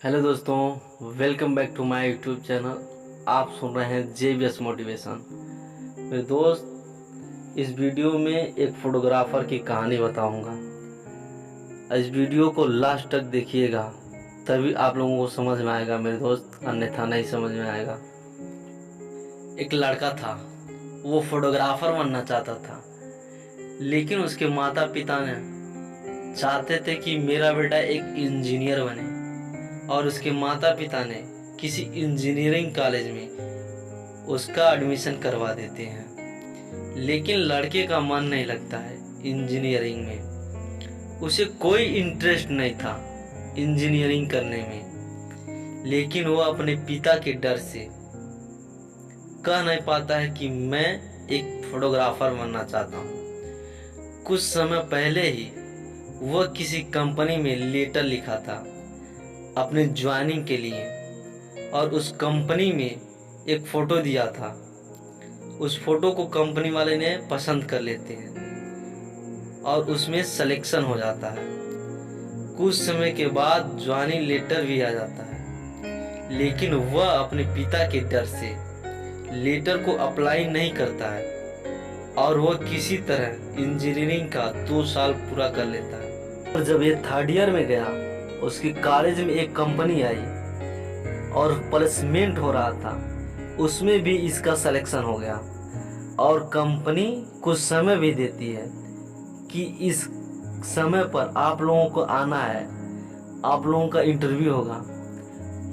Hello दोस्तों, welcome back to my YouTube channel. आप सुन रहे हैं JBS मोटिवेशन। मेरे दोस्त, इस वीडियो में एक फोटोग्राफर की कहानी बताऊंगा। इस वीडियो को लास्ट तक देखिएगा, तभी आप लोगों को समझ में आएगा मेरे दोस्त, अन्यथा नहीं समझ में आएगा। एक लड़का था, वो फोटोग्राफर बनना चाहता था, लेकिन उसके माता पिता ने चाहते थे कि मेरा बेटा एक इंजीनियर बने, और उसके माता पिता ने किसी इंजीनियरिंग कॉलेज में उसका एडमिशन करवा देते हैं। लेकिन लड़के का मन नहीं लगता है इंजीनियरिंग में, उसे कोई इंटरेस्ट नहीं था इंजीनियरिंग करने में। लेकिन वो अपने पिता के डर से कह नहीं पाता है कि मैं एक फोटोग्राफर बनना चाहता हूँ। कुछ समय पहले ही वह किसी कंपनी में लेटर लिखा था अपने ज्वाइनिंग के लिए, और उस कंपनी में एक फ़ोटो दिया था। उस फोटो को कंपनी वाले ने पसंद कर लेते हैं और उसमें सिलेक्शन हो जाता है। कुछ समय के बाद ज्वाइनिंग लेटर भी आ जाता है, लेकिन वह अपने पिता के डर से लेटर को अप्लाई नहीं करता है और वह किसी तरह इंजीनियरिंग का 2 साल पूरा कर लेता है। और जब ये 3rd ईयर में गया, उसकी कॉलेज में एक कंपनी आई और प्लेसमेंट हो रहा था, उसमें भी इसका सिलेक्शन हो गया। और कंपनी कुछ समय भी देती है कि इस समय पर आप लोगों को आना है, आप लोगों का इंटरव्यू होगा।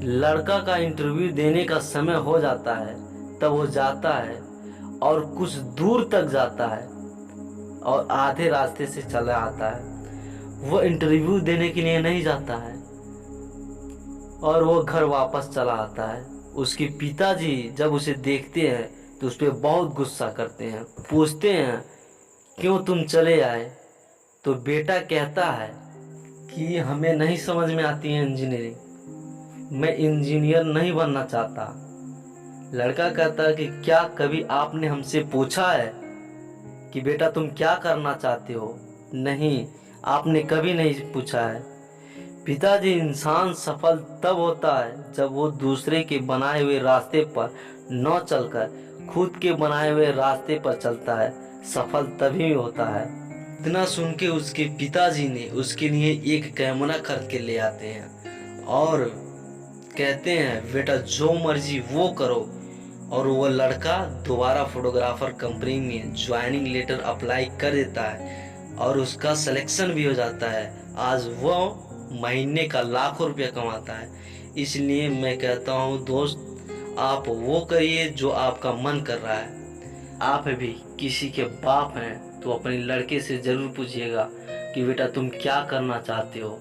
लड़का का इंटरव्यू देने का समय हो जाता है, तब वो जाता है और कुछ दूर तक जाता है और आधे रास्ते से चला आता है। वो इंटरव्यू देने के लिए नहीं जाता है और वो घर वापस चला आता है। उसके पिताजी जब उसे देखते हैं तो उस पर बहुत गुस्सा करते हैं, पूछते हैं क्यों तुम चले आए। तो बेटा कहता है कि हमें नहीं समझ में आती है इंजीनियरिंग, मैं इंजीनियर नहीं बनना चाहता। लड़का कहता है कि क्या कभी आपने हमसे पूछा है कि बेटा तुम क्या करना चाहते हो? नहीं, आपने कभी नहीं पूछा है। पिताजी, इंसान सफल तब होता है जब वो दूसरे के बनाए हुए रास्ते पर न चलकर खुद के बनाए हुए रास्ते पर चलता है। सफल तभी होता है। इतना सुन के उसके पिताजी ने उसके लिए एक कैमरा खरीद के ले आते हैं और कहते हैं बेटा जो मर्जी वो करो। और वो लड़का दोबारा फोटोग्राफर कंपनी में ज्वाइनिंग लेटर अप्लाई कर देता है और उसका सिलेक्शन भी हो जाता है। आज वो महीने का लाखों रुपया कमाता है। इसलिए मैं कहता हूँ दोस्त, आप वो करिए जो आपका मन कर रहा है। आप भी किसी के बाप हैं तो अपने लड़के से ज़रूर पूछिएगा कि बेटा तुम क्या करना चाहते हो।